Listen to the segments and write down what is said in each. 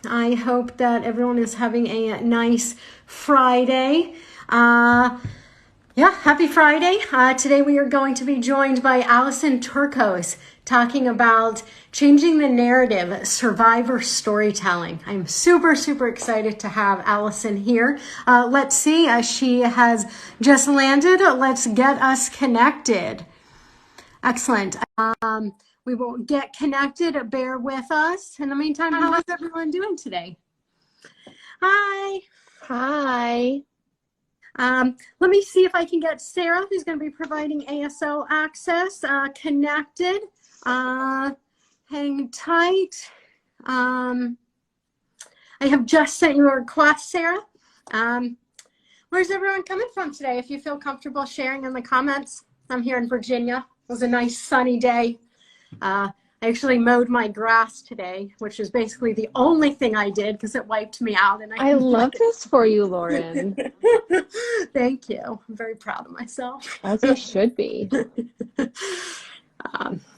I hope that everyone is having a nice Friday. Happy Friday. Today we are going to be joined by Alison Turkos talking about changing the narrative, survivor storytelling. I'm super, super excited to have Alison here. Let's see, she has just landed. Let's get us connected. Excellent. We will get connected. Bear with us. In the meantime, how is everyone doing today? Hi. Hi. Let me see if I can get Sarah, who's going to be providing ASL access, connected. Hang tight. I have just sent you a request, Sarah. Where's everyone coming from today? If you feel comfortable sharing in the comments. I'm here in Virginia. It was a nice sunny day. I actually mowed my grass today, which is basically the only thing I did because it wiped me out. And I love this for you, Lauren. Thank you. I'm very proud of myself. As you should be.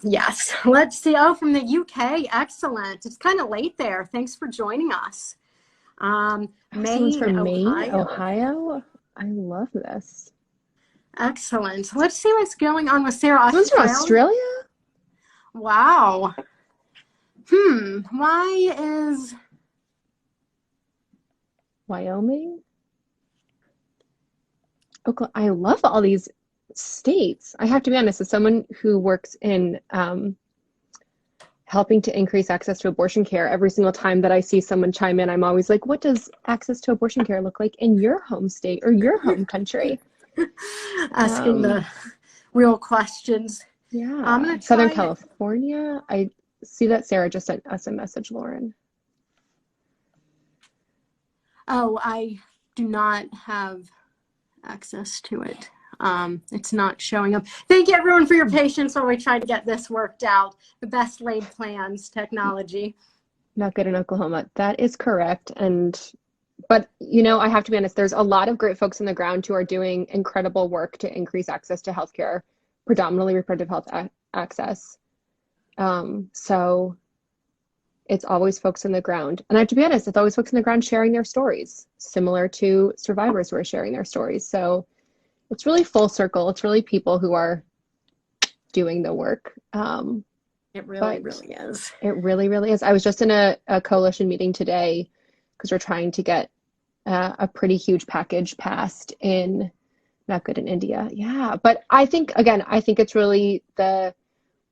Yes. Let's see. Oh, from the UK. Excellent. It's kind of late there. Thanks for joining us. Someone's from Maine, Ohio. Ohio. I love this. Excellent. Let's see what's going on with Sarah. Someone's from Australia? Wow. Why is Wyoming? Oklahoma. I love all these states. I have to be honest, as someone who works in helping to increase access to abortion care, every single time that I see someone chime in, I'm always like, what does access to abortion care look like in your home state or your home country? Asking the real questions. Yeah. I'm gonna Southern California. I see that Sarah just sent us a message, Lauren. Oh, I do not have access to it. It's not showing up. Thank you everyone for your patience while we try to get this worked out. The best laid plans, technology. Not good in Oklahoma. That is correct. But you know, I have to be honest, there's a lot of great folks on the ground who are doing incredible work to increase access to healthcare, predominantly reproductive health access. So it's always folks on the ground. And I have to be honest, it's always folks on the ground sharing their stories, similar to survivors who are sharing their stories. So it's really full circle. It's really people who are doing the work. It really is. It really, really is. I was just in a coalition meeting today because we're trying to get a pretty huge package passed in, not good in India. Yeah. But I think it's really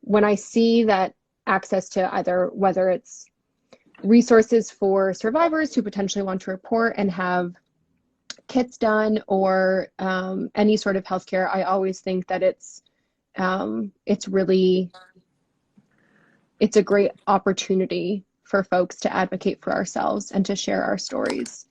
when I see that access to either, whether it's resources for survivors who potentially want to report and have kits done or any sort of healthcare, I always think that it's a great opportunity for folks to advocate for ourselves and to share our stories.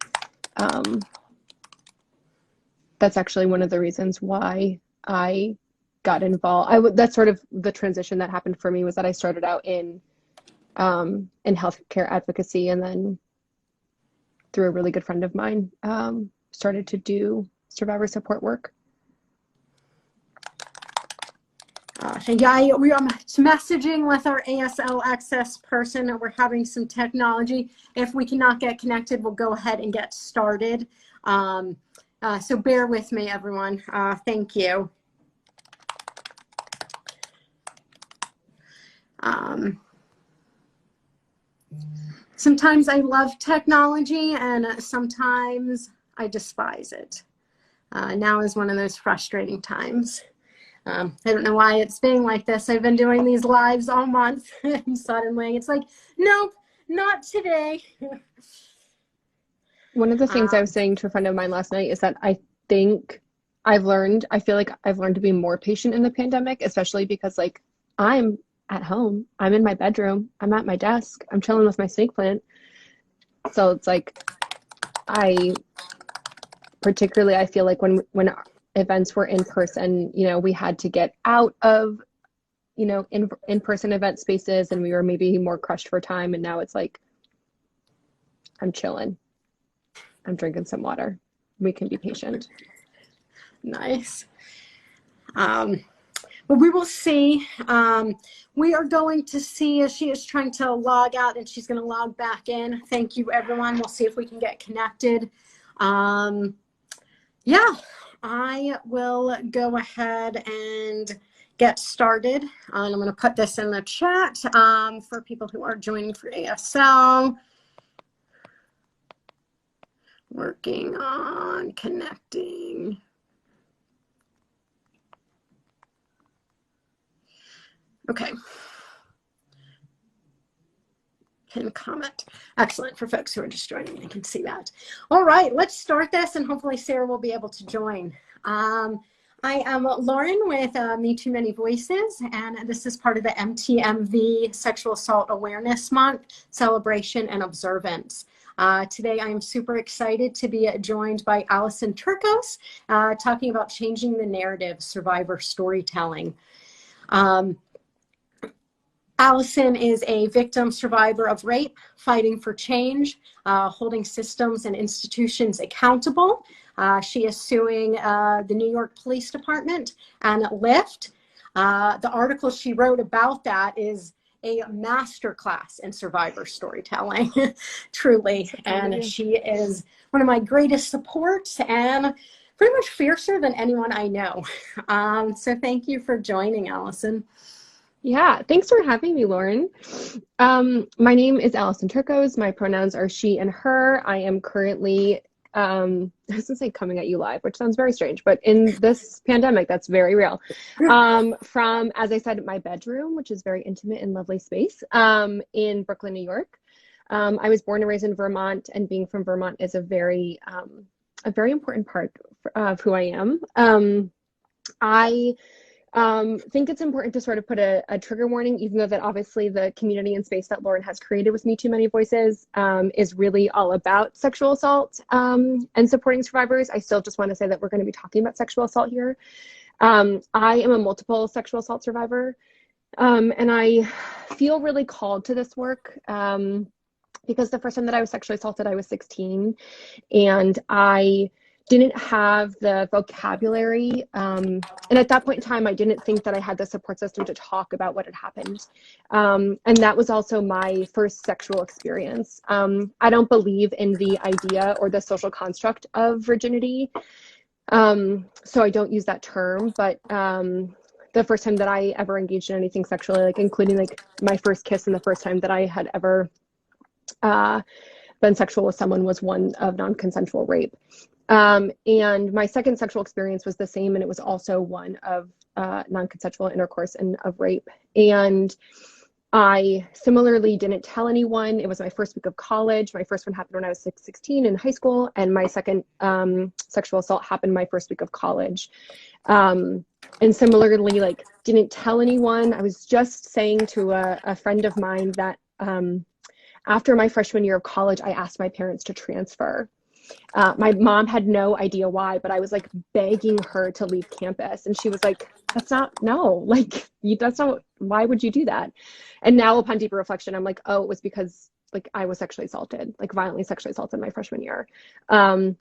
That's actually one of the reasons why I got involved. That's sort of the transition that happened for me, was that I started out in healthcare advocacy, and then through a really good friend of mine, started to do survivor support work. Yeah, we are messaging with our ASL access person. We're having some technology. If we cannot get connected, we'll go ahead and get started. So bear with me, everyone. Thank you. Sometimes I love technology and sometimes I despise it. Now is one of those frustrating times. I don't know why it's being like this. I've been doing these lives all month and suddenly it's like, nope, not today. One of the things I was saying to a friend of mine last night is that I feel like I've learned to be more patient in the pandemic, especially because like I'm at home, I'm in my bedroom, I'm at my desk, I'm chilling with my snake plant. So it's like, I feel like when events were in person, you know, we had to get out of, you know, in-person event spaces, and we were maybe more crushed for time. And now it's like, I'm chilling. I'm drinking some water. We can be patient. Nice. Well, we will see. We are going to see as she is trying to log out and she's going to log back in. Thank you, everyone. We'll see if we can get connected. Yeah, I will go ahead and get started. And I'm going to put this in the chat for people who are joining for ASL. Working on connecting. Okay. Pin comment. Excellent. For folks who are just joining, they can see that. All right, let's start this and hopefully Sarah will be able to join. I am Lauren with Me Too Many Voices, and this is part of the MTMV Sexual Assault Awareness Month celebration and observance. Today, I am super excited to be joined by Alison Turkos, talking about changing the narrative, survivor storytelling. Alison is a victim survivor of rape, fighting for change, holding systems and institutions accountable. She is suing the New York Police Department and Lyft. The article she wrote about that is a masterclass in survivor storytelling, truly. And she is one of my greatest supports and pretty much fiercer than anyone I know. So thank you for joining, Alison. Yeah, thanks for having me, Lauren. My name is Alison Turkos. My pronouns are she and her. I am currently, I was gonna say coming at you live, which sounds very strange, but in this pandemic, that's very real. From, as I said, my bedroom, which is very intimate and lovely space, in Brooklyn, New York. I was born and raised in Vermont, and being from Vermont is a very important part of who I am. I think it's important to sort of put a trigger warning, even though that obviously the community and space that Lauren has created with Me Too Many Voices is really all about sexual assault and supporting survivors. I still just want to say that we're going to be talking about sexual assault here. I am a multiple sexual assault survivor, and I feel really called to this work because the first time that I was sexually assaulted, I was 16, and I didn't have the vocabulary. And at that point in time, I didn't think that I had the support system to talk about what had happened. And that was also my first sexual experience. I don't believe in the idea or the social construct of virginity. So I don't use that term, but the first time that I ever engaged in anything sexually, like including like my first kiss and the first time that I had ever been sexual with someone was one of non-consensual rape. And my second sexual experience was the same, and it was also one of non-consensual intercourse and of rape. And I similarly didn't tell anyone. It was my first week of college. My first one happened when I was 16 in high school, and my second sexual assault happened my first week of college. And similarly, like, didn't tell anyone. I was just saying to a friend of mine that after my freshman year of college, I asked my parents to transfer. My mom had no idea why, but I was like begging her to leave campus. And she was like, that's not, no, like, that's not, why would you do that? And now upon deeper reflection, I'm like, oh, it was because like I was sexually assaulted, like violently sexually assaulted my freshman year. And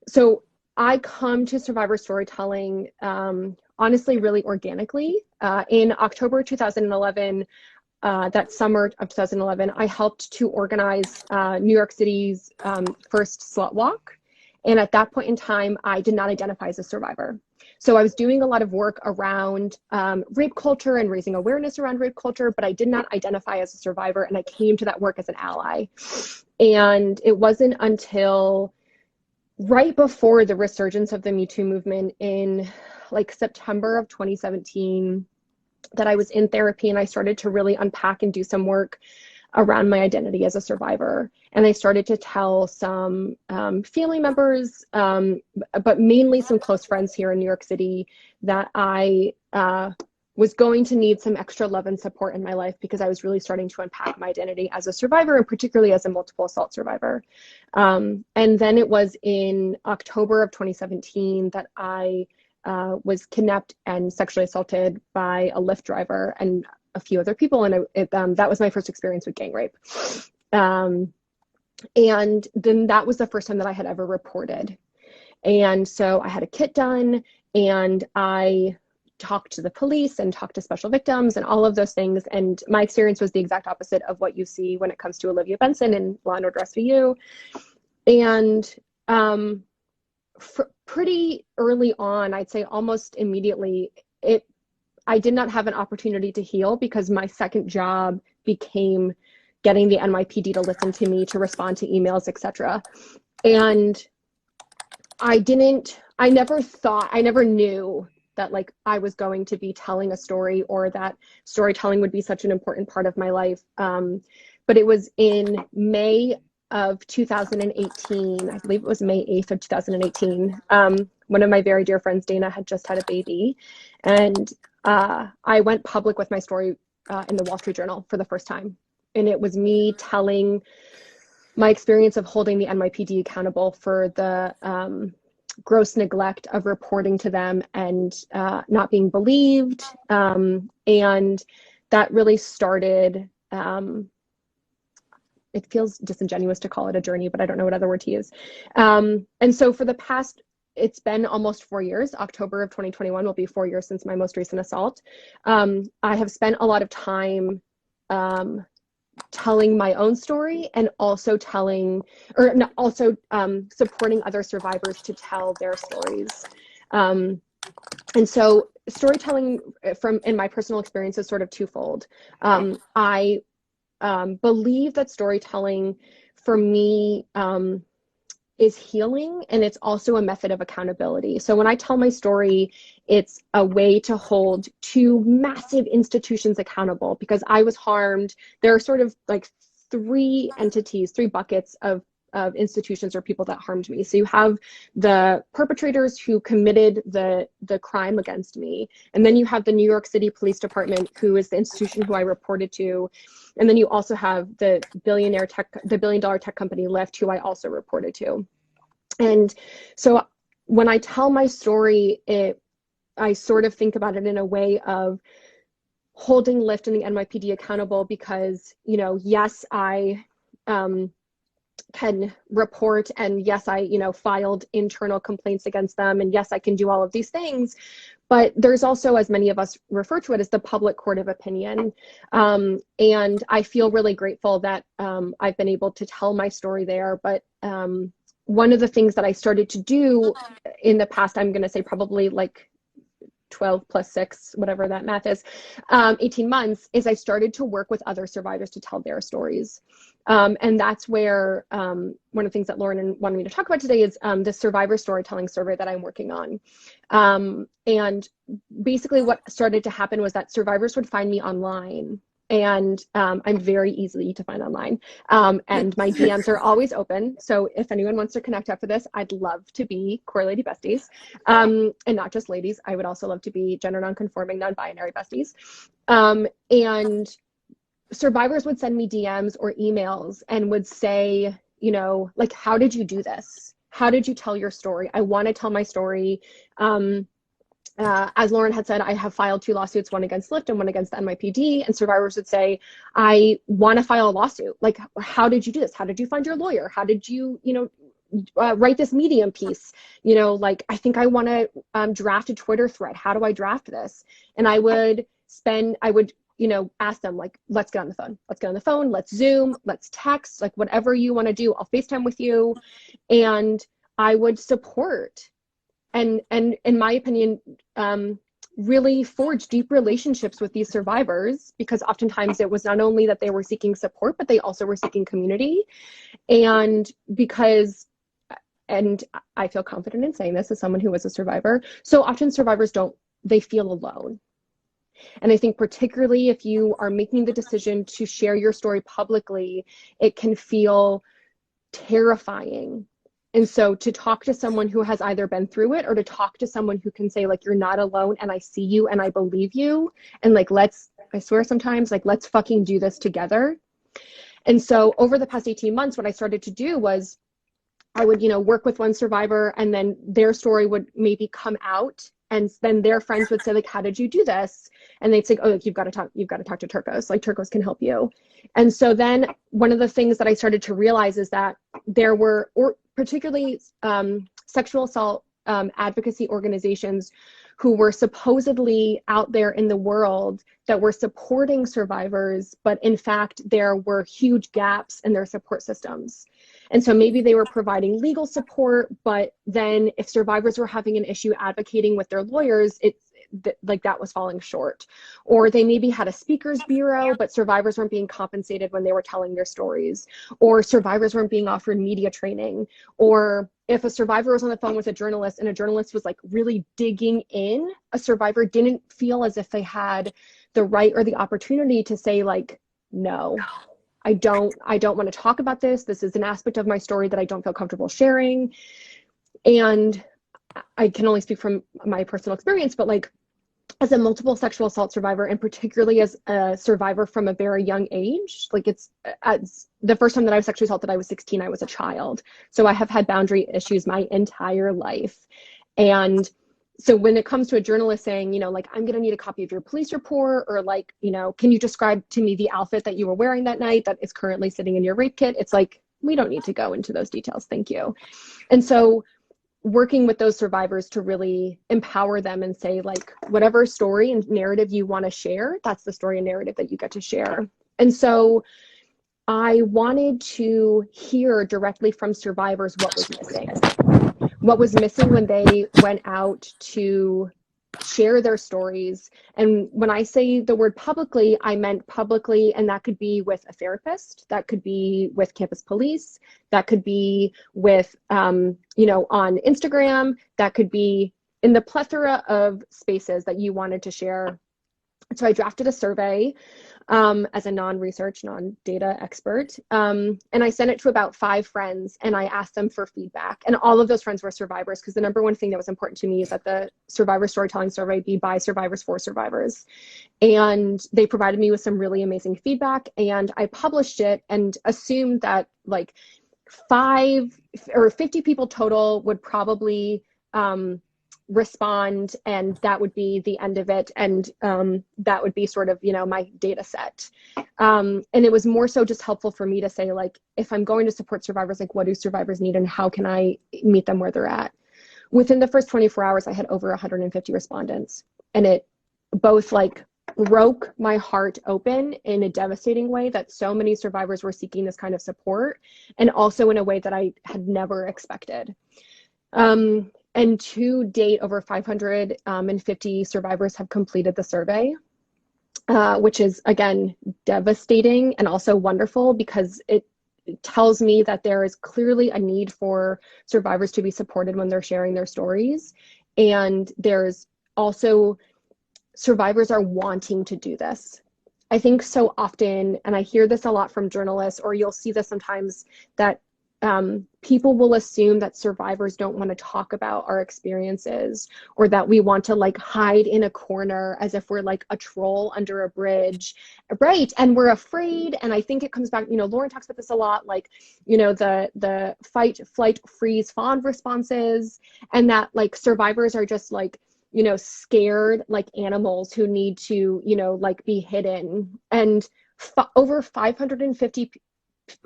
so I come to survivor storytelling, honestly, really organically. In October 2011, that summer of 2011, I helped to organize New York City's first slut walk. And at that point in time, I did not identify as a survivor. So I was doing a lot of work around rape culture and raising awareness around rape culture, but I did not identify as a survivor. And I came to that work as an ally. And it wasn't until right before the resurgence of the Me Too movement in like September of 2017, that I was in therapy and I started to really unpack and do some work around my identity as a survivor. And I started to tell some family members, but mainly some close friends here in New York City, that I was going to need some extra love and support in my life because I was really starting to unpack my identity as a survivor, and particularly as a multiple assault survivor. And then it was in October of 2017 that I was kidnapped and sexually assaulted by a Lyft driver and a few other people. And that was my first experience with gang rape. And then that was the first time that I had ever reported. And so I had a kit done, And I talked to the police and talked to special victims and all of those things. And my experience was the exact opposite of what you see when it comes to Olivia Benson and Law and Order SVU. And pretty early on, I'd say almost immediately, I did not have an opportunity to heal because my second job became getting the NYPD to listen to me, to respond to emails, etc. And I never knew that like I was going to be telling a story, or that storytelling would be such an important part of my life. But it was in May of 2018, I believe it was May 8th of 2018. One of my very dear friends, Dana, had just had a baby. And I went public with my story in the Wall Street Journal for the first time. And it was me telling my experience of holding the NYPD accountable for the gross neglect of reporting to them and not being believed. And that really started, it feels disingenuous to call it a journey, but I don't know what other word to use. And so for the past, it's been almost 4 years. October of 2021 will be 4 years since my most recent assault. I have spent a lot of time telling my own story, and also supporting other survivors to tell their stories. And so storytelling in my personal experience is sort of twofold. I believe that storytelling for me is healing, and it's also a method of accountability. So when I tell my story, it's a way to hold two massive institutions accountable, because I was harmed. There are sort of like three buckets of institutions or people that harmed me. So you have the perpetrators who committed the crime against me. And then you have the New York City Police Department, who is the institution who I reported to. And then you also have the billion dollar tech company Lyft, who I also reported to. And so when I tell my story, I sort of think about it in a way of holding Lyft and the NYPD accountable, because, yes, I can report, and yes, I, filed internal complaints against them, and yes, I can do all of these things. But there's also, as many of us refer to it, as the public court of opinion. And I feel really grateful that I've been able to tell my story there. But one of the things that I started to do in the past, I'm going to say probably like 12 plus 6, whatever that math is, 18 months, is I started to work with other survivors to tell their stories. And that's where one of the things that Lauren wanted me to talk about today is the survivor storytelling survey that I'm working on. And basically what started to happen was that survivors would find me online. And I'm very easy to find online. And my DMs are always open. So if anyone wants to connect after this, I'd love to be core lady besties. And not just ladies. I would also love to be gender nonconforming, non-binary besties. And survivors would send me DMs or emails and would say, like, how did you do this? How did you tell your story? I want to tell my story. As Lauren had said, I have filed 2 lawsuits, one against Lyft and one against the NYPD. And survivors would say, I want to file a lawsuit. Like, how did you do this? How did you find your lawyer? How did you, write this Medium piece? Like, I think I want to draft a Twitter thread. How do I draft this? And I would ask them, like, let's get on the phone. Let's get on the phone. Let's Zoom. Let's text. Like, whatever you want to do, I'll FaceTime with you. And I would support and in my opinion, really forge deep relationships with these survivors, because oftentimes it was not only that they were seeking support, but they also were seeking community. And I feel confident in saying this as someone who was a survivor, so often survivors they feel alone. And I think particularly if you are making the decision to share your story publicly, it can feel terrifying. And so to talk to someone who has either been through it, or to talk to someone who can say, like, you're not alone, and I see you and I believe you, and like, I swear sometimes, like, let's fucking do this together. And so over the past 18 months, what I started to do was I would, work with one survivor, and then their story would maybe come out, and then their friends would say, like, how did you do this? And they'd say, oh, you've got to talk to Turkos. Like, Turkos can help you. And so then one of the things that I started to realize is that there were, or particularly sexual assault advocacy organizations who were supposedly out there in the world that were supporting survivors, but in fact, there were huge gaps in their support systems. And so maybe they were providing legal support, but then if survivors were having an issue advocating with their lawyers, like that was falling short. Or they maybe had a speakers bureau, but survivors weren't being compensated when they were telling their stories, or survivors weren't being offered media training. Or if a survivor was on the phone with a journalist and a journalist was like really digging in, a survivor didn't feel as if they had the right or the opportunity to say like, no, I don't want to talk about this. This is an aspect of my story that I don't feel comfortable sharing. And I can only speak from my personal experience, but like as a multiple sexual assault survivor, and particularly as a survivor from a very young age, like as the first time that I was sexually assaulted, I was 16, I was a child. So I have had boundary issues my entire life. And so when it comes to a journalist saying, like, I'm going to need a copy of your police report, or like, can you describe to me the outfit that you were wearing that night that is currently sitting in your rape kit? It's like, we don't need to go into those details. Thank you. And so working with those survivors to really empower them and say, like, whatever story and narrative you want to share, that's the story and narrative that you get to share. And so I wanted to hear directly from survivors what was missing. What was missing when they went out to share their stories. And when I say the word publicly, I meant publicly, and that could be with a therapist, that could be with campus police, that could be with, on Instagram, that could be in the plethora of spaces that you wanted to share. So I drafted a survey as a non-research, non-data expert. And I sent it to about 5 friends, and I asked them for feedback. And all of those friends were survivors, because the number one thing that was important to me is that the survivor storytelling survey be by survivors for survivors. And they provided me with some really amazing feedback, and I published it and assumed that like 5 or 50 people total would probably respond, and that would be the end of it, and that would be sort of my data set, and it was more so just helpful for me to say, like, if I'm going to support survivors, like, what do survivors need and how can I meet them where they're at? Within the first 24 hours I had over 150 respondents, and it both like broke my heart open in a devastating way that so many survivors were seeking this kind of support, and also in a way that I had never expected. And to date, over 550 survivors have completed the survey, which is, again, devastating and also wonderful, because it tells me that there is clearly a need for survivors to be supported when they're sharing their stories. And there's also survivors are wanting to do this. I think so often, and I hear this a lot from journalists, or you'll see this sometimes, that people will assume that survivors don't want to talk about our experiences, or that we want to like hide in a corner as if we're like a troll under a bridge, right? And we're afraid. And I think it comes back, Lauren talks about this a lot, like, the fight, flight, freeze, fawn responses, and that like survivors are just like, scared like animals who need to, like be hidden. And over 550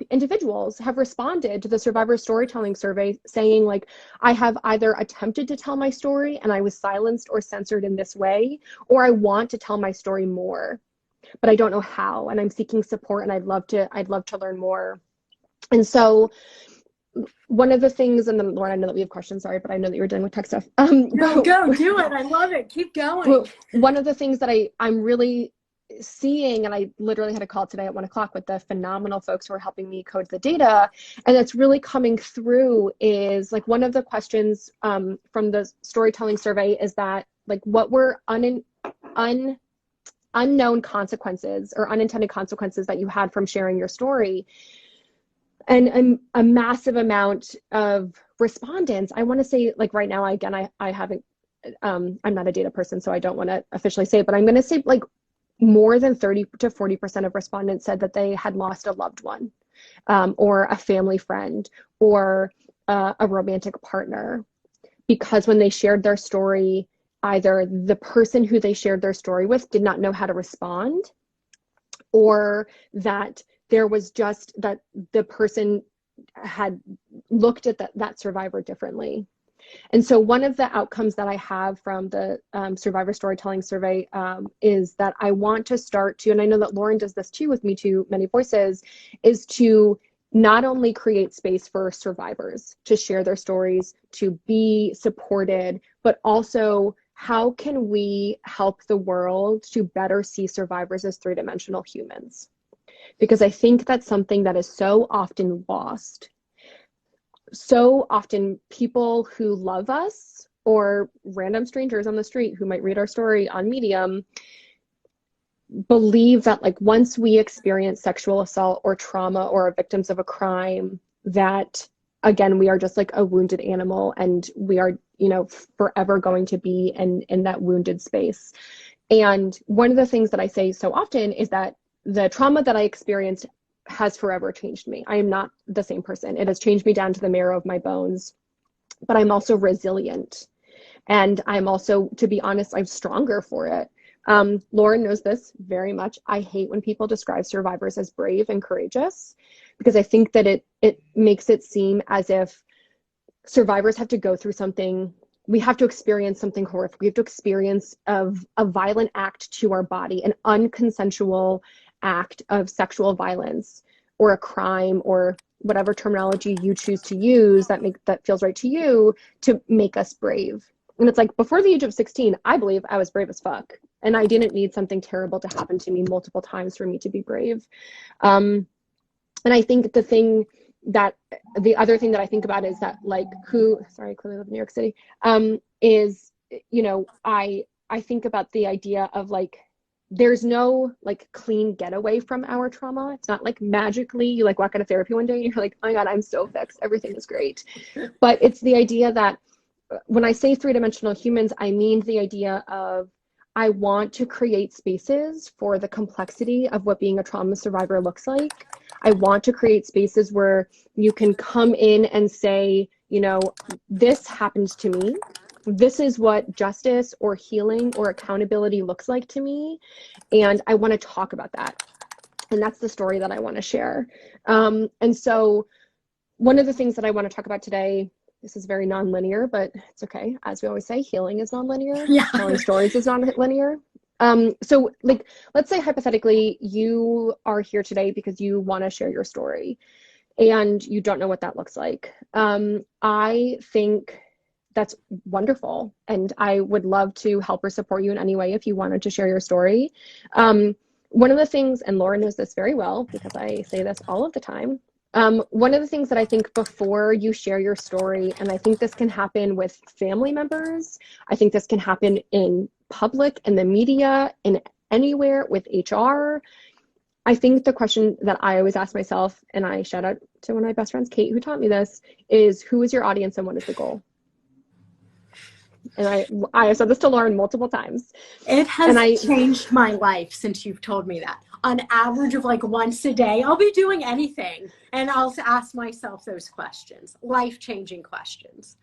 individuals have responded to the survivor storytelling survey saying, like, I have either attempted to tell my story and I was silenced or censored in this way, or I want to tell my story more, but I don't know how, and I'm seeking support, and I'd love to learn more. And so one of the things, and then Lauren, I know that we have questions, sorry, but I know that you're dealing with tech stuff. No, go do it. I love it. Keep going. One of the things that I'm really seeing, and I literally had a call today at 1:00 with the phenomenal folks who are helping me code the data, and that's really coming through, is like one of the questions from the storytelling survey is that, like, what were unknown consequences or unintended consequences that you had from sharing your story? And a massive amount of respondents, I want to say, like, right now, again, I haven't, I'm not a data person, so I don't want to officially say it, but I'm going to say like more than 30 to 40% of respondents said that they had lost a loved one, or a family friend, or a romantic partner, because when they shared their story, either the person who they shared their story with did not know how to respond, or that there was just that the person had looked at that survivor differently. And so one of the outcomes that I have from the Survivor Storytelling Survey is that I want to start to, and I know that Lauren does this too with Me Too Many Voices, is to not only create space for survivors to share their stories, to be supported, but also how can we help the world to better see survivors as three-dimensional humans? Because I think that's something that is so often lost. So often people who love us or random strangers on the street who might read our story on Medium believe that like once we experience sexual assault or trauma or are victims of a crime, that again, we are just like a wounded animal and we are, you know, forever going to be in that wounded space. And one of the things that I say so often is that the trauma that I experienced has forever changed me. I am not the same person. It has changed me down to the marrow of my bones, but I'm also resilient. And I'm also, to be honest, I'm stronger for it. Lauren knows this very much. I hate when people describe survivors as brave and courageous, because I think that it makes it seem as if survivors have to go through something. We have to experience something horrific. We have to experience a violent act to our body, an unconsensual act of sexual violence or a crime or whatever terminology you choose to use that feels right to you, to make us brave. And it's like, before the age of 16, I believe I was brave as fuck. And I didn't need something terrible to happen to me multiple times for me to be brave. And I think the other thing that I think about is that like I clearly live in New York City, is, you know, I think about the idea of like, there's no like clean getaway from our trauma. It's not like magically you like walk out of therapy one day and you're like, oh my God, I'm so fixed. Everything is great. But it's the idea that when I say three-dimensional humans, I mean the idea of I want to create spaces for the complexity of what being a trauma survivor looks like. I want to create spaces where you can come in and say, you know, this happened to me. This is what justice or healing or accountability looks like to me. And I want to talk about that. And that's the story that I want to share. And so one of the things that I want to talk about today, this is very non-linear, but it's okay. As we always say, healing is non-linear. Yeah. Telling stories is non-linear. So like, let's say hypothetically, you are here today because you want to share your story and you don't know what that looks like. I think that's wonderful. And I would love to help or support you in any way if you wanted to share your story. One of the things, and Laura knows this very well because I say this all of the time, one of the things that I think before you share your story, and I think this can happen with family members, I think this can happen in public, in the media, in anywhere with HR. I think the question that I always ask myself, and I shout out to one of my best friends, Kate, who taught me this, is who is your audience and what is the goal? And I have said this to Lauren multiple times. It has changed my life since you've told me that. On average of like once a day, I'll be doing anything and I'll ask myself those questions, life-changing questions.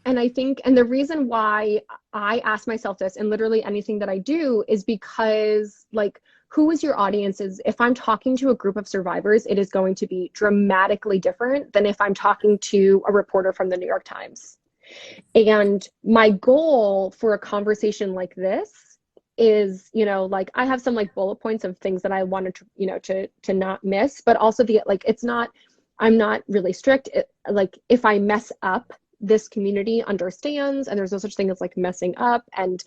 And I think, and the reason why I ask myself this in literally anything that I do is because like, who is your audience? Is if I'm talking to a group of survivors, it is going to be dramatically different than if I'm talking to a reporter from the New York Times. And my goal for a conversation like this is, you know, like I have some like bullet points of things that I wanted to, you know, to not miss, but also I'm not really strict. Like if I mess up, this community understands, and there's no such thing as like messing up. And,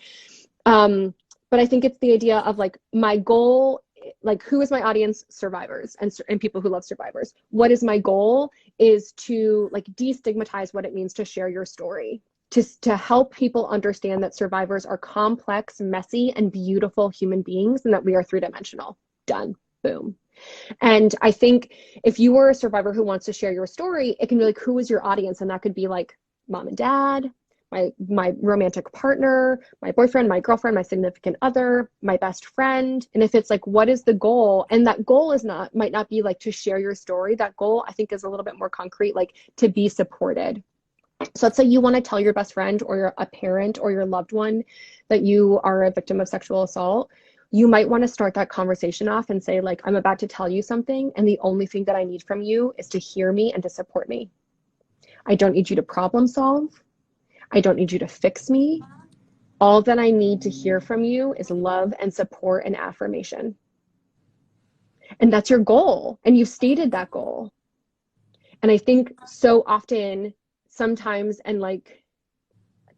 but I think it's the idea of like my goal, like who is my audience? Survivors and people who love survivors. What is my goal is to like destigmatize what it means to share your story, to help people understand that survivors are complex, messy, and beautiful human beings, and that we are three-dimensional. Done. Boom. And I think if you are a survivor who wants to share your story, it can be like, who is your audience? And that could be like mom and dad, my romantic partner, my boyfriend, my girlfriend, my significant other, my best friend. And if it's like, what is the goal? And that goal might not be like to share your story. That goal I think is a little bit more concrete, like to be supported. So let's say you want to tell your best friend or a parent or your loved one that you are a victim of sexual assault. You might want to start that conversation off and say like, I'm about to tell you something, and the only thing that I need from you is to hear me and to support me. I don't need you to problem solve. I don't need you to fix me. All that I need to hear from you is love and support and affirmation. And that's your goal. And you've stated that goal. And I think so often, sometimes, and like,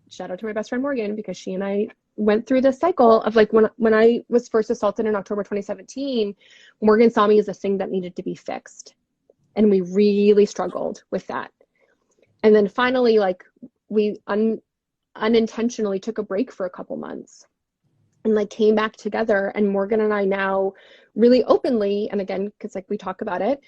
shout out to my best friend Morgan, because she and I went through this cycle of like, when I was first assaulted in October 2017, Morgan saw me as a thing that needed to be fixed. And we really struggled with that. And then finally, like, we unintentionally took a break for a couple months and like came back together. And Morgan and I now really openly, and again, because like we talk about it,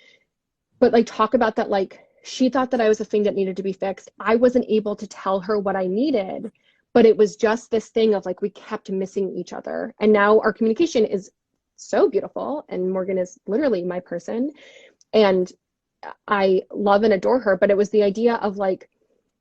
but like talk about that, like, she thought that I was a thing that needed to be fixed. I wasn't able to tell her what I needed, but it was just this thing of like, we kept missing each other. And now our communication is so beautiful. And Morgan is literally my person. And I love and adore her. But it was the idea of like,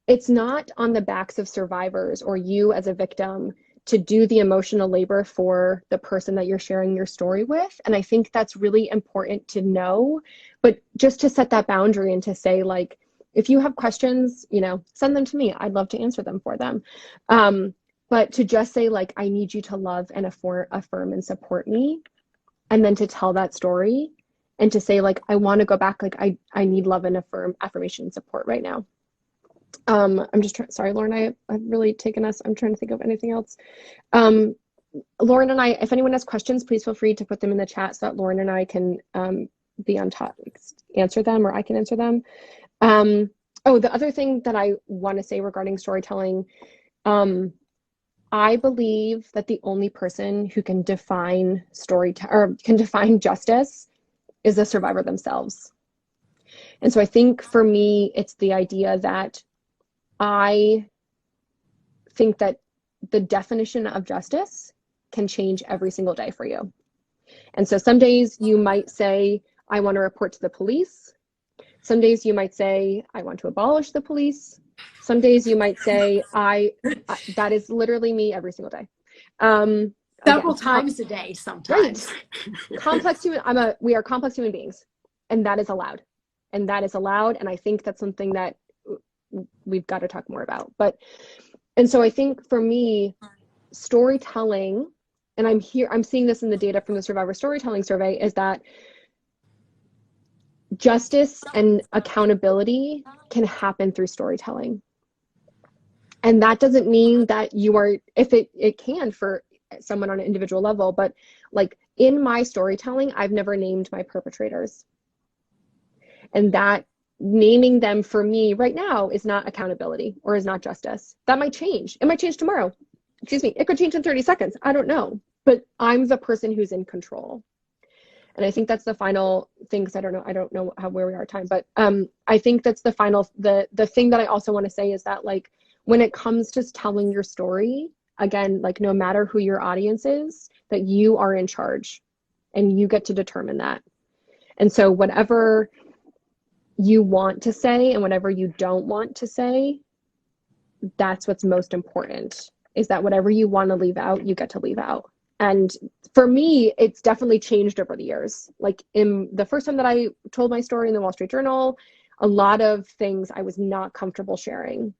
it's not on the backs of survivors or you as a victim to do the emotional labor for the person that you're sharing your story with. And I think that's really important to know, but just to set that boundary and to say, like, if you have questions, you know, send them to me. I'd love to answer them for them. But to just say, like, I need you to love and affirm and support me. And then to tell that story and to say, like, I want to go back. Like, I need love and affirmation and support right now. I'm just trying, sorry, Lauren, I've really taken us. I'm trying to think of anything else. Lauren and I, if anyone has questions, please feel free to put them in the chat so that Lauren and I can be on top, answer them, or I can answer them. Oh, the other thing that I want to say regarding storytelling, I believe that the only person who can define or can define justice is the survivor themselves. And so I think for me, it's the idea that I think that the definition of justice can change every single day for you. And so some days you might say, I want to report to the police. Some days you might say, I want to abolish the police. Some days you might say, that is literally me every single day. Several times a day sometimes. Right. Complex human, we are complex human beings, and that is allowed. And that is allowed. And I think that's something that we've got to talk more about. And so I think for me, storytelling, and I'm seeing this in the data from the Survivor Storytelling Survey, is that justice and accountability can happen through storytelling. And that doesn't mean that you are, if it can for someone on an individual level, but like in my storytelling, I've never named my perpetrators. And that naming them for me right now is not accountability or is not justice. That might change. It might change tomorrow. Excuse me. It could change in 30 seconds. I don't know. But I'm the person who's in control. And I think that's the final thing, because I don't know where we are at time, but I think that's the final, the thing that I also want to say is that, like, when it comes to telling your story, again, like, no matter who your audience is, that you are in charge and you get to determine that. And so whatever you want to say and whatever you don't want to say, that's what's most important, is that whatever you want to leave out, you get to leave out. And for me, it's definitely changed over the years. Like, in the first time that I told my story in the Wall Street Journal, a lot of things I was not comfortable sharing.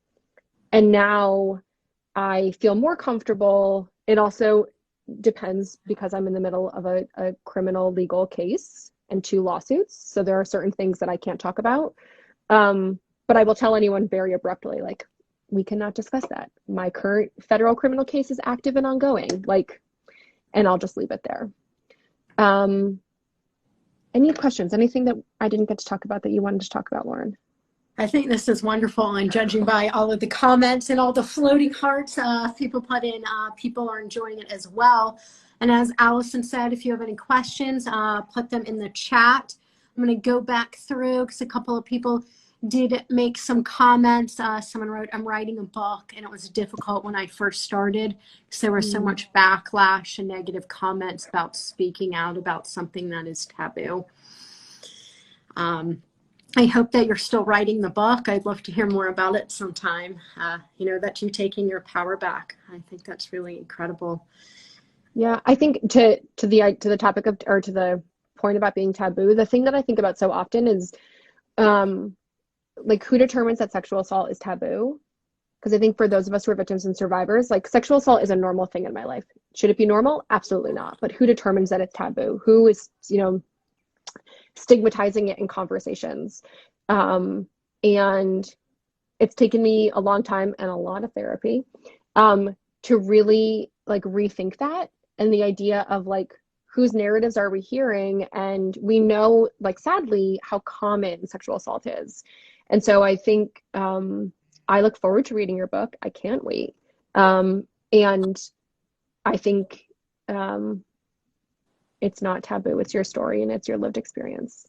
And now I feel more comfortable. It also depends, because I'm in the middle of a criminal legal case and 2 lawsuits. So there are certain things that I can't talk about. But I will tell anyone very abruptly, like, we cannot discuss that. My current federal criminal case is active and ongoing. Like, and I'll just leave it there. Any questions? Anything that I didn't get to talk about that you wanted to talk about, Lauren? I think this is wonderful, and judging by all of the comments and all the floating hearts people put in, people are enjoying it as well. And as Alison said, if you have any questions, put them in the chat. I'm going to go back through, because a couple of people did make some comments. Someone wrote, I'm writing a book, and it was difficult when I first started because there was so much backlash and negative comments about speaking out about something that is taboo. I hope that you're still writing the book. I'd love to hear more about it sometime. That you're taking your power back. I think that's really incredible. Yeah, I think to the topic of, or to the point about being taboo, the thing that I think about so often is like, who determines that sexual assault is taboo? Because I think for those of us who are victims and survivors, like sexual assault is a normal thing in my life. Should it be normal? Absolutely not. But who determines that it's taboo? Who is, stigmatizing it in conversations? And it's taken me a long time and a lot of therapy to really like rethink that, and the idea of like, whose narratives are we hearing? And we know, like, sadly, how common sexual assault is. And so I think I look forward to reading your book. I can't wait. And I think it's not taboo. It's your story and it's your lived experience.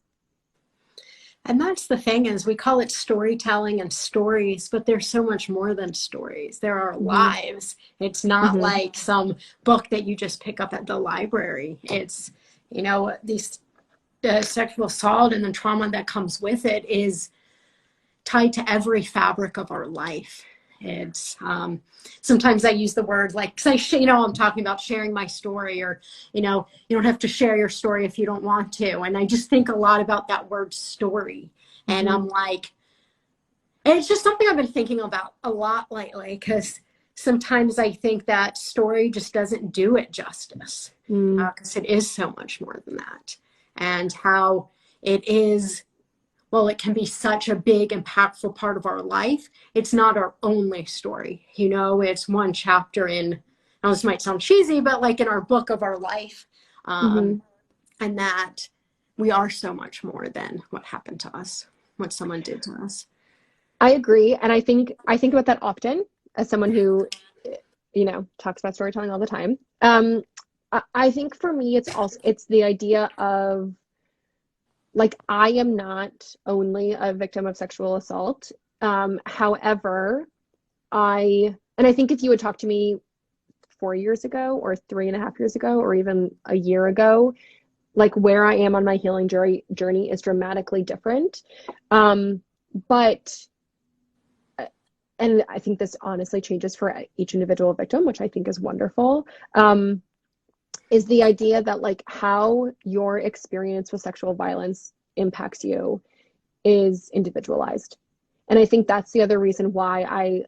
And that's the thing, is we call it storytelling and stories, but there's so much more than stories. There are lives. It's not like some book that you just pick up at the library. It's, these sexual assault and the trauma that comes with it is tied to every fabric of our life. It's sometimes I use the word like, cause I'm talking about sharing my story, or, you don't have to share your story if you don't want to. And I just think a lot about that word story. And I'm like, it's just something I've been thinking about a lot lately, because sometimes I think that story just doesn't do it justice, because it is so much more than that. And how it is, well, it can be such a big, impactful part of our life. It's not our only story. It's one chapter in, now this might sound cheesy, but like in our book of our life. And that we are so much more than what happened to us, what someone did to us. I agree. And I think about that often as someone who, talks about storytelling all the time. I think for me, it's the idea of, like, I am not only a victim of sexual assault. However, I think if you had talked to me 4 years ago or 3.5 years ago, or even a year ago, like, where I am on my healing journey is dramatically different. But, and I think this honestly changes for each individual victim, which I think is wonderful. Is the idea that, like, how your experience with sexual violence impacts you is individualized. And I think that's the other reason why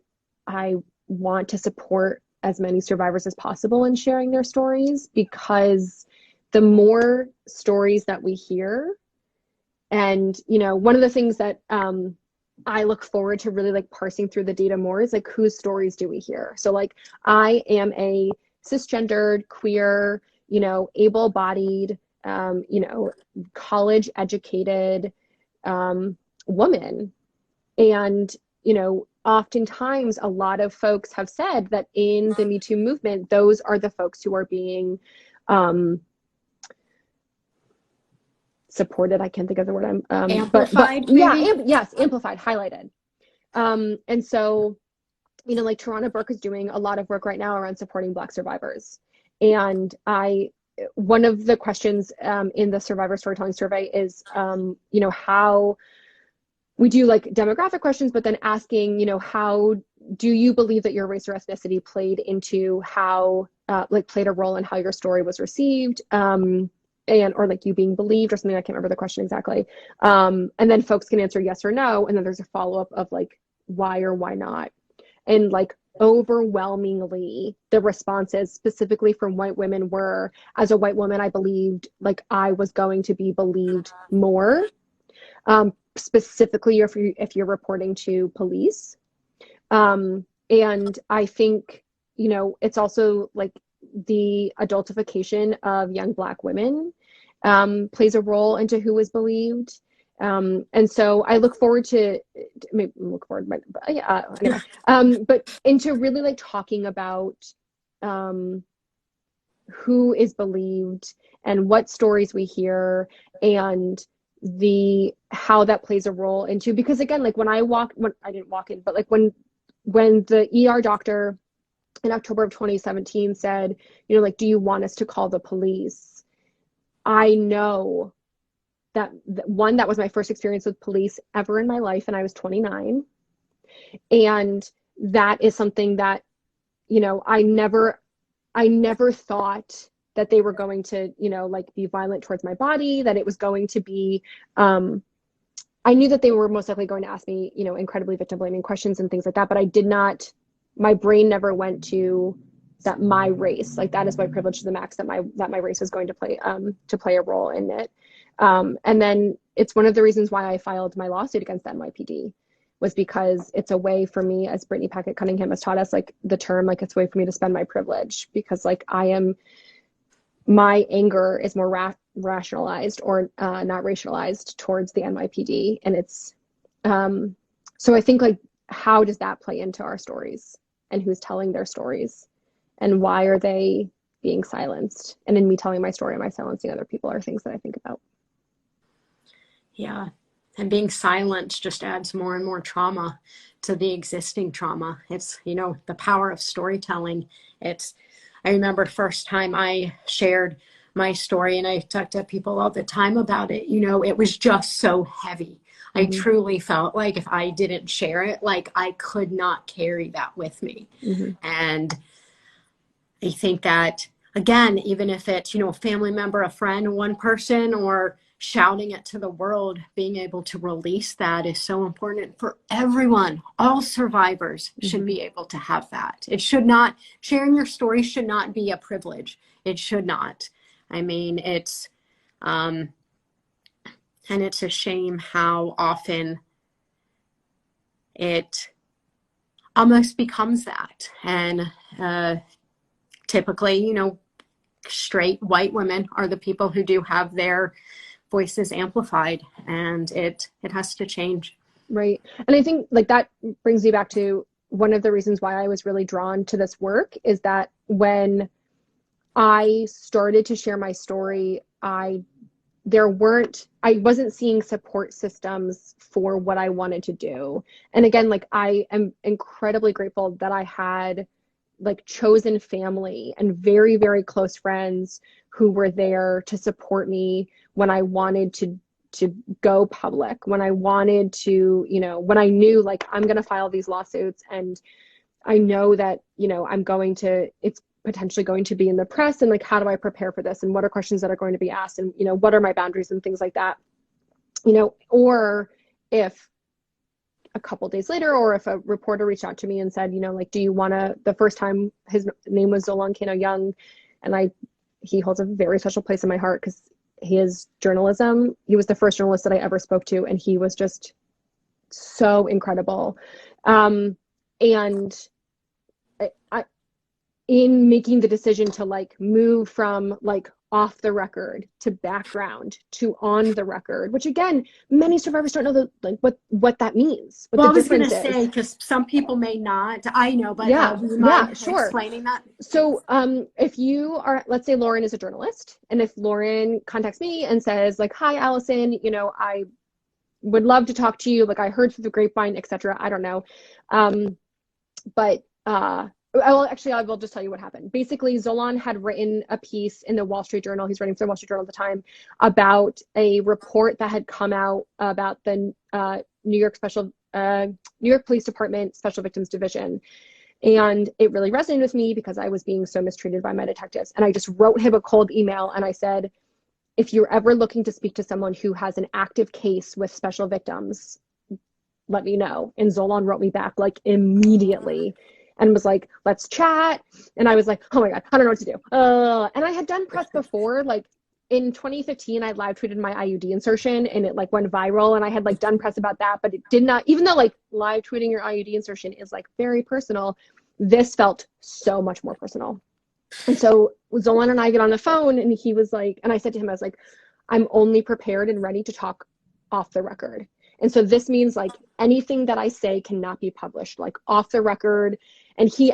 I want to support as many survivors as possible in sharing their stories, because the more stories that we hear, and, one of the things that I look forward to really like parsing through the data more is like, whose stories do we hear? So like, I am a cisgendered, queer, able-bodied, college educated woman. And, oftentimes a lot of folks have said that in the Me Too movement, those are the folks who are being supported. I can't think of the word. Amplified, but yeah, yes, amplified, highlighted. And so, like Tarana Burke is doing a lot of work right now around supporting Black survivors. And one of the questions in the survivor storytelling survey is, how we do like demographic questions, but then asking, how do you believe that your race or ethnicity played into how, played a role in how your story was received, or like you being believed or something. I can't remember the question exactly. And then folks can answer yes or no. And then there's a follow-up of like, why or why not? And like, overwhelmingly, the responses specifically from white women were, as a white woman, I believed like I was going to be believed more, specifically if you're reporting to police. And I think, it's also like the adultification of young Black women plays a role into who is believed. And so I look forward to, maybe look forward, but yeah, anyway, but into really like talking about who is believed and what stories we hear, and how that plays a role into, because again, like when I didn't walk in, but like when the ER doctor in October of 2017 said, like, do you want us to call the police? I know that that was my first experience with police ever in my life, and I was 29. And that is something that, I never thought that they were going to, like be violent towards my body, that it was going to be, I knew that they were most likely going to ask me, you know, incredibly victim blaming questions and things like that, but I did not, my brain never went to that my race, like that is my privilege to the max, that my race was going to play a role in it. And then it's one of the reasons why I filed my lawsuit against the NYPD, was because it's a way for me, as Brittany Packett Cunningham has taught us, like the term, like it's a way for me to spend my privilege, because like my anger is more rationalized or not racialized towards the NYPD. And it's, so I think like, how does that play into our stories, and who's telling their stories, and why are they being silenced? And in me telling my story, am I silencing other people, are things that I think about. Yeah. And being silent just adds more and more trauma to the existing trauma. It's, you know, the power of storytelling. I remember first time I shared my story, and I talk to people all the time about it, you know, it was just so heavy. I truly felt like if I didn't share it, like I could not carry that with me. And I think that, again, even if it's, you know, a family member, a friend, one person, or shouting it to the world, being able to release that is so important for everyone. All survivors should be able to have that. It should not, sharing your story should not be a privilege. It should not. I mean, and it's a shame how often it almost becomes that. And typically, you know, straight white women are the people who do have their voices amplified, and it has to change. Right. And I think like that brings me back to one of the reasons why I was really drawn to this work, is that when I started to share my story, I wasn't seeing support systems for what I wanted to do. And again, like I am incredibly grateful that I had like chosen family and very, very close friends who were there to support me when I wanted to go public, when I wanted to, you know, when I knew like I'm going to file these lawsuits, and I know that, you know, it's potentially going to be in the press, and like, how do I prepare for this? And what are questions that are going to be asked? And, you know, what are my boundaries and things like that, you know, or if a couple days later, or if a reporter reached out to me and said, you know, like, do you want to, the first time, his name was Zolan Kano Young, and he holds a very special place in my heart because his journalism, he was the first journalist that I ever spoke to, and he was just so incredible. And I in making the decision to like move from like off the record to background to on the record, which again, many survivors don't know what that means. Well, I was going to say, because some people may not, I know, but would you mind explaining that? So if you are, let's say Lauren is a journalist, and if Lauren contacts me and says like, hi, Allison, you know, I would love to talk to you. Like I heard through the grapevine, etc. I don't know. I will just tell you what happened. Basically, Zolan had written a piece in the Wall Street Journal. He's writing for the Wall Street Journal at the time about a report that had come out about the New York Police Department Special Victims Division. And it really resonated with me because I was being so mistreated by my detectives. And I just wrote him a cold email, and I said, if you're ever looking to speak to someone who has an active case with special victims, let me know. And Zolan wrote me back like immediately and was like, let's chat. And I was like, oh my God, I don't know what to do. And I had done press before, like in 2015, I live tweeted my IUD insertion, and it like went viral, and I had like done press about that, but it did not, even though like live tweeting your IUD insertion is like very personal, this felt so much more personal. And so Zolan and I get on the phone, and he was like, and I said to him, I was like, I'm only prepared and ready to talk off the record. And so this means like anything that I say cannot be published, like off the record. And he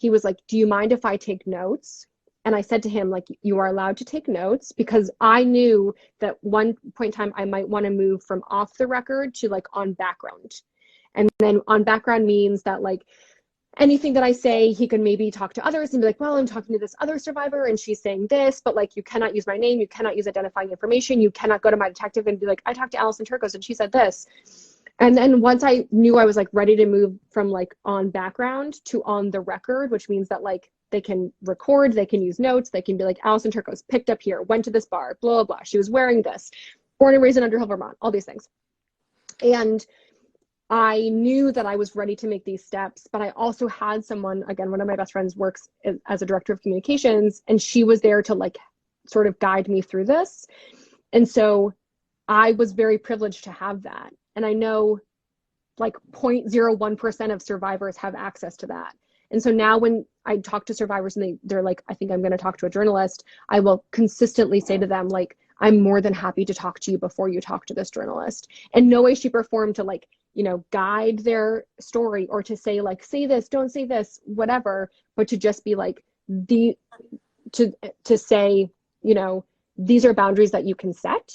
was like, do you mind if I take notes? And I said to him, like, you are allowed to take notes, because I knew that one point in time I might want to move from off the record to like on background. And then on background means that like anything that I say, he can maybe talk to others and be like, well, I'm talking to this other survivor and she's saying this, but like, you cannot use my name. You cannot use identifying information. You cannot go to my detective and be like, I talked to Alison Turkos and she said this. And then once I knew I was like ready to move from like on background to on the record, which means that like they can record, they can use notes, they can be like, Alison Turkos picked up here, went to this bar, blah, blah, blah. She was wearing this, born and raised in Underhill, Vermont, all these things. And I knew that I was ready to make these steps, but I also had someone, again, one of my best friends works as a director of communications, and she was there to like sort of guide me through this. And so I was very privileged to have that. And I know like 0.01% of survivors have access to that. And so now when I talk to survivors and they're like, I think I'm going to talk to a journalist, I will consistently say to them, like, I'm more than happy to talk to you before you talk to this journalist. And no way, shape, or form to like, you know, guide their story or to say like, say this, don't say this, whatever, but to just be like to say, you know, these are boundaries that you can set.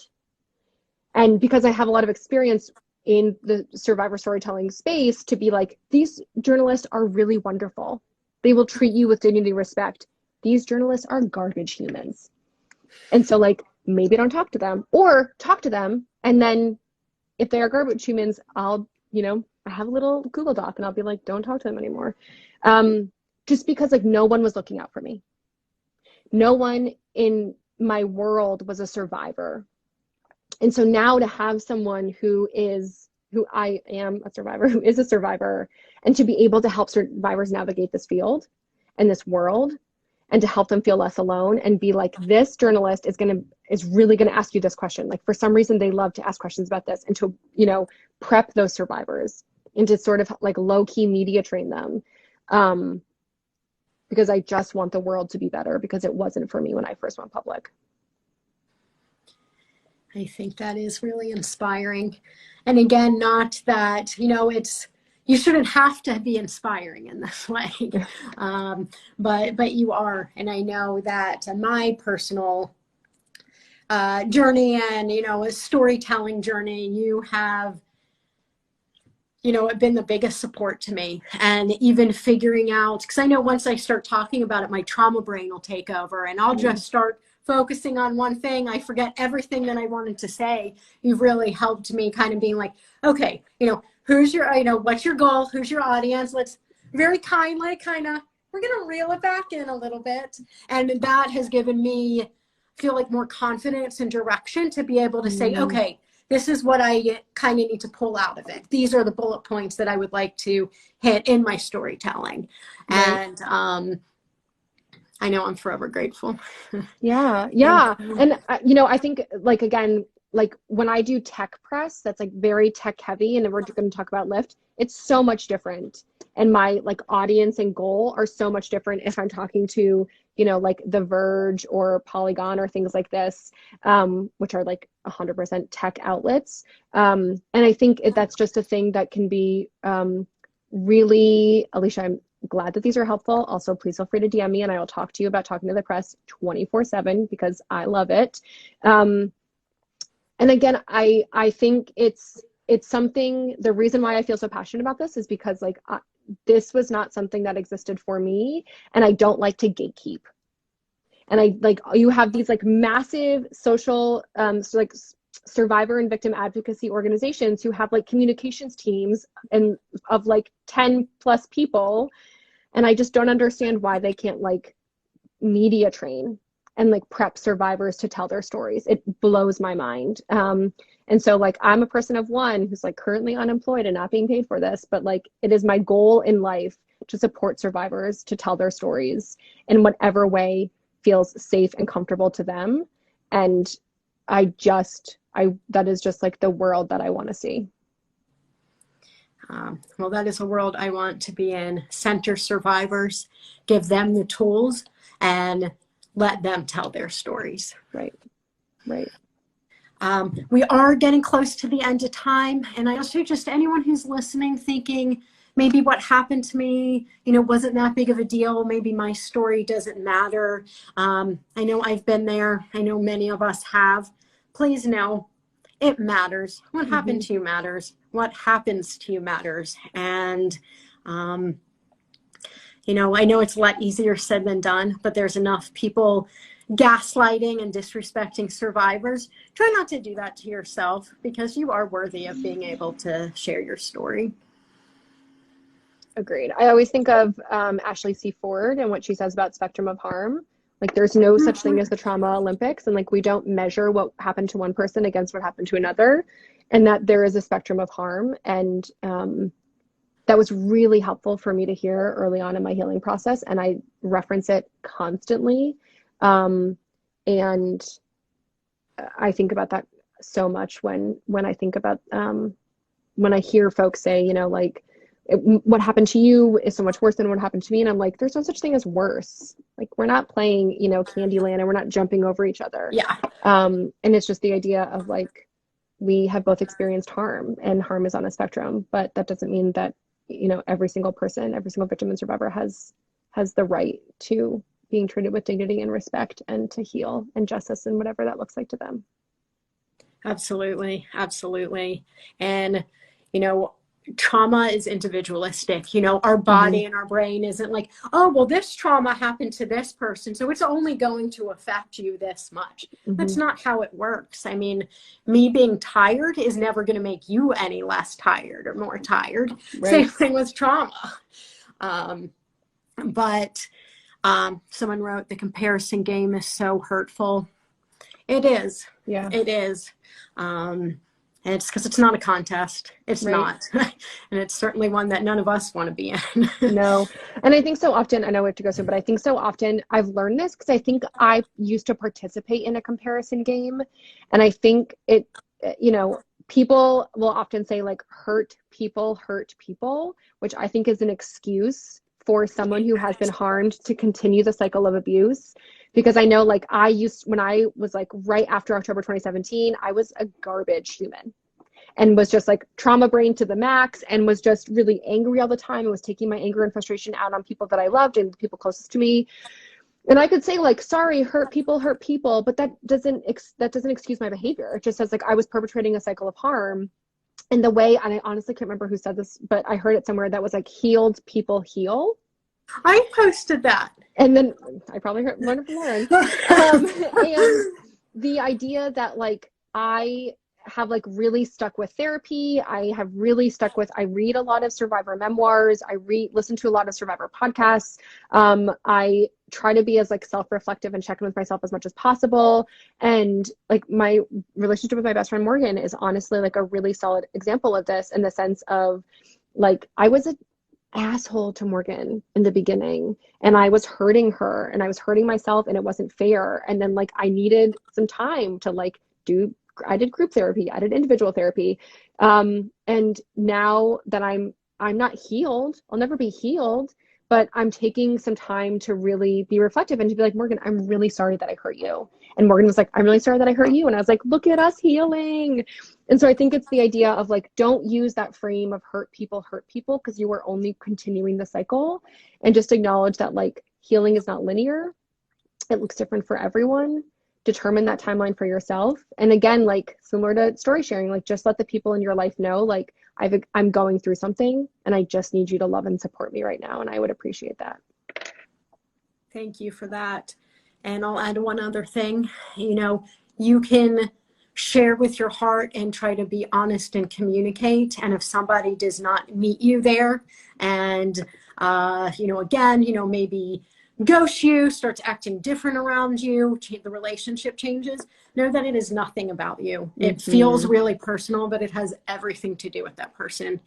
And because I have a lot of experience in the survivor storytelling space, to be like, these journalists are really wonderful. They will treat you with dignity and respect. These journalists are garbage humans. And so like, maybe don't talk to them, or talk to them. And then if they are garbage humans, I'll, you know, I have a little Google Doc and I'll be like, don't talk to them anymore. Just because like no one was looking out for me. No one in my world was a survivor. And so now to have someone who I am a survivor, who is a survivor, and to be able to help survivors navigate this field and this world, and to help them feel less alone, and be like, this journalist is really gonna ask you this question. Like for some reason they love to ask questions about this, and to, you know, prep those survivors and to sort of like low-key media train them. Because I just want the world to be better, because it wasn't for me when I first went public. I think that is really inspiring. And again, not that, you know, you shouldn't have to be inspiring in this way, but you are. And I know that my personal journey and, you know, a storytelling journey, you have, you know, been the biggest support to me. And even figuring out, because I know once I start talking about it, my trauma brain will take over and I'll just start focusing on one thing. I forget everything that I wanted to say. You've really helped me kind of being like, okay, you know, who's your, you know, what's your goal? Who's your audience? Let's very kindly kind of, we're going to reel it back in a little bit. And that has given me, feel like, more confidence and direction to be able to say, okay, this is what I kind of need to pull out of it. These are the bullet points that I would like to hit in my storytelling. Right. And I know I'm forever grateful. Yeah. And, you know, I think like, again, like when I do tech press, that's like very tech heavy, and then we're going to talk about Lyft, it's so much different. And my like audience and goal are so much different if I'm talking to, you know, like The Verge or Polygon or things like this, which are like 100% tech outlets. And I think that's just a thing that can be really, Alicia, I'm glad that these are helpful. Also, please feel free to DM me and I will talk to you about talking to the press 24/7 because I love it. And again, I think it's something, the reason why I feel so passionate about this is because like this was not something that existed for me, and I don't like to gatekeep. And I like, you have these like massive social so like survivor and victim advocacy organizations who have like communications teams and of like 10 plus people, and I just don't understand why they can't like media train and like prep survivors to tell their stories. It blows my mind. And so like, I'm a person of one who's like currently unemployed and not being paid for this, but like it is my goal in life to support survivors to tell their stories in whatever way feels safe and comfortable to them. And that is just like the world that I want to see. Well, that is a world I want to be in. Center survivors, give them the tools, and let them tell their stories. Right. We are getting close to the end of time. And I also, just anyone who's listening, thinking maybe what happened to me, you know, wasn't that big of a deal. Maybe my story doesn't matter. I know I've been there. I know many of us have. Please know it matters. What happened to you matters. What happens to you matters. And, you know, I know it's a lot easier said than done, but there's enough people gaslighting and disrespecting survivors. Try not to do that to yourself, because you are worthy of being able to share your story. Agreed. I always think of Ashley C. Ford and what she says about spectrum of harm. Like there's no such thing as the trauma Olympics, and like we don't measure what happened to one person against what happened to another. and that there is a spectrum of harm. And that was really helpful for me to hear early on in my healing process. And I reference it constantly. And I think about that so much when I think about, when I hear folks say, you know, like, what happened to you is so much worse than what happened to me. And I'm like, there's no such thing as worse. Like, we're not playing, you know, Candyland, and we're not jumping over each other. Yeah. And it's just the idea of like, we have both experienced harm, and harm is on a spectrum, but that doesn't mean that, you know, every single person, every single victim and survivor has the right to being treated with dignity and respect, and to heal and justice, and whatever that looks like to them. Absolutely. Absolutely. And, you know, trauma is individualistic. You know, our body and our brain isn't like, oh, well, this trauma happened to this person, so it's only going to affect you this much. That's not how it works. I mean, me being tired is never going to make you any less tired or more tired. Right. Same thing with trauma. But someone wrote, the comparison game is so hurtful. It is. Yeah. It is. And it's because it's not a contest. It's not. And it's certainly one that none of us want to be in. No. And I think so often, I know we have to go soon, but I think so often I've learned this because I think I used to participate in a comparison game. And I think it, you know, people will often say like hurt people, which I think is an excuse for someone who has been harmed to continue the cycle of abuse. Because I know, like, when I was like right after October 2017, I was a garbage human and was just like trauma brain to the max, and was just really angry all the time, and was taking my anger and frustration out on people that I loved and the people closest to me. And I could say like, sorry, hurt people, but that doesn't excuse my behavior. It just says like I was perpetrating a cycle of harm. And the way, and I honestly can't remember who said this, but I heard it somewhere that was like, healed people heal. I posted that. And then I probably learned it from Lauren. And the idea that like I have like really stuck with therapy. I read a lot of survivor memoirs. I listen to a lot of survivor podcasts. I try to be as like self-reflective and check in with myself as much as possible. And like my relationship with my best friend Morgan is honestly like a really solid example of this, in the sense of like, I was an asshole to Morgan in the beginning, and I was hurting her and I was hurting myself, and it wasn't fair. And then like I needed some time to like I did group therapy, I did individual therapy. And now that I'm not healed, I'll never be healed, but I'm taking some time to really be reflective and to be like, Morgan, I'm really sorry that I hurt you. And Morgan was like, I'm really sorry that I hurt you. And I was like, look at us healing. And so I think it's the idea of like, don't use that frame of hurt people, because you are only continuing the cycle. And just acknowledge that like healing is not linear. It looks different for everyone. Determine that timeline for yourself. And again, like similar to story sharing, like just let the people in your life know, like I'm going through something and I just need you to love and support me right now. And I would appreciate that. Thank you for that. And I'll add one other thing. You know, you can share with your heart and try to be honest and communicate. And if somebody does not meet you there, and, you know, again, you know, maybe ghost you, starts acting different around you, the relationship changes, know that it is nothing about you. It feels really personal, but it has everything to do with that person.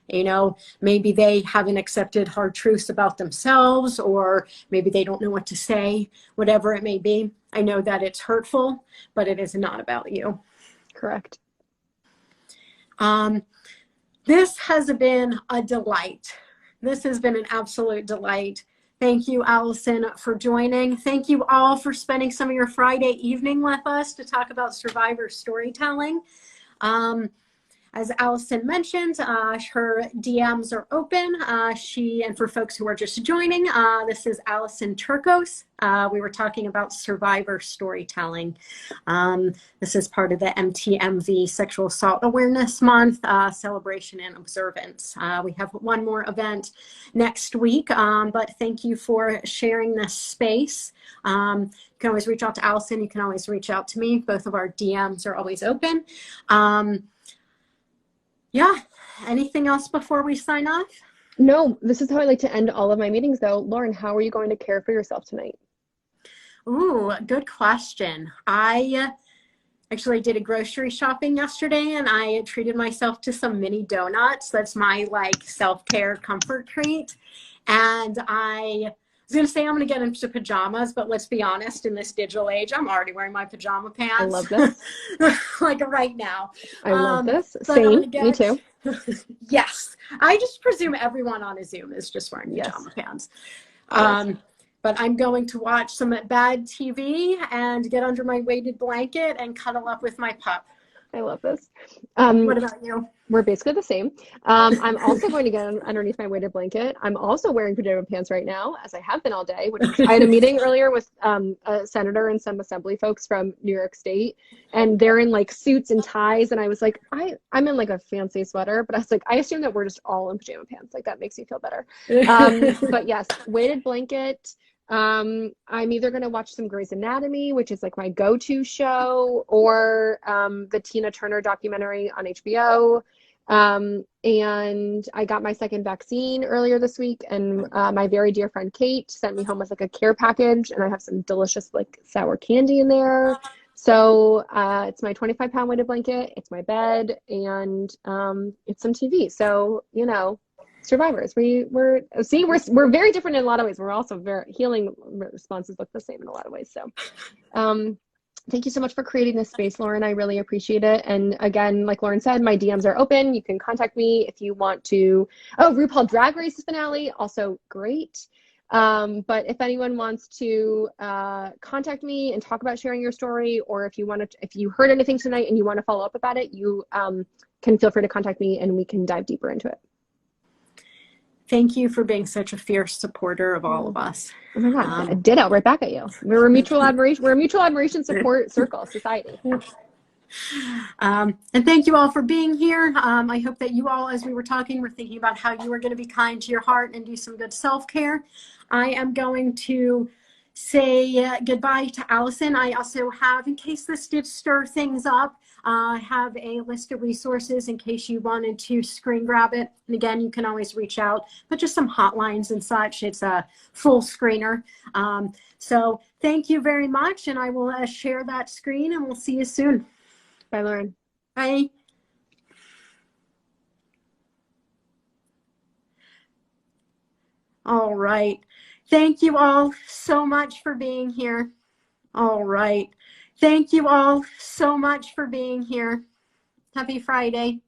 You know, maybe they haven't accepted hard truths about themselves, or maybe they don't know what to say, whatever it may be. I know that it's hurtful, but it is not about you. Correct. This has been a delight. This has been an absolute delight. Thank you, Alison, for joining. Thank you all for spending some of your Friday evening with us to talk about survivor storytelling. As Alison mentioned, her DMs are open. And for folks who are just joining, this is Alison Turkos. We were talking about survivor storytelling. This is part of the MTMV Sexual Assault Awareness Month celebration and observance. We have one more event next week, but thank you for sharing this space. You can always reach out to Alison. You can always reach out to me. Both of our DMs are always open. Yeah. Anything else before we sign off? No, this is how I like to end all of my meetings though. Lauren, how are you going to care for yourself tonight? Ooh, good question. I Actually, I did a grocery shopping yesterday and I treated myself to some mini donuts. That's my like self-care comfort treat. And I was going to say I'm going to get into pajamas, but let's be honest, in this digital age, I'm already wearing my pajama I pants love this. like right now. I love this. But I'm Same. going to Me get, too. yes, I just presume everyone on a Zoom is just wearing Yes. pajama pants. Always. But I'm going to watch some bad TV and get under my weighted blanket and cuddle up with my pup. I love this. What about you? We're basically the same. I'm also going to get underneath my weighted blanket. I'm also wearing pajama pants right now, as I have been all day, which was, I had a meeting earlier with a senator and some assembly folks from New York State, and they're in like suits and ties. And I was like, I'm in like a fancy sweater, but I was like, I assume that we're just all in pajama pants. Like that makes me feel better. But yes, weighted blanket. I'm either going to watch some Grey's Anatomy, which is like my go-to show, or the Tina Turner documentary on HBO. And I got my second vaccine earlier this week, and my very dear friend Kate sent me home with like a care package, and I have some delicious like sour candy in there. So it's my 25-pound weighted blanket, it's my bed, and it's some TV. So, you know, survivors. We're very different in a lot of ways. We're also very healing responses look the same in a lot of ways. So thank you so much for creating this space, Lauren. I really appreciate it. And again, like Lauren said, my DMs are open. You can contact me if you want to. Oh, RuPaul Drag Race finale, also great. But if anyone wants to contact me and talk about sharing your story, or if you heard anything tonight and you want to follow up about it, you can feel free to contact me and we can dive deeper into it. Thank you for being such a fierce supporter of all of us. Oh my God, ditto, right back at you. We're a mutual admiration support circle, society. And thank you all for being here. I hope that you all, as we were talking, were thinking about how you are going to be kind to your heart and do some good self-care. I am going to say goodbye to Allison. I also have, in case this did stir things up, I have a list of resources in case you wanted to screen grab it. And again, you can always reach out, but just some hotlines and such. It's a full screener. So thank you very much. And I will share that screen and we'll see you soon. Bye, Lauren. Bye. All right. Thank you all so much for being here. All right. Thank you all so much for being here. Happy Friday.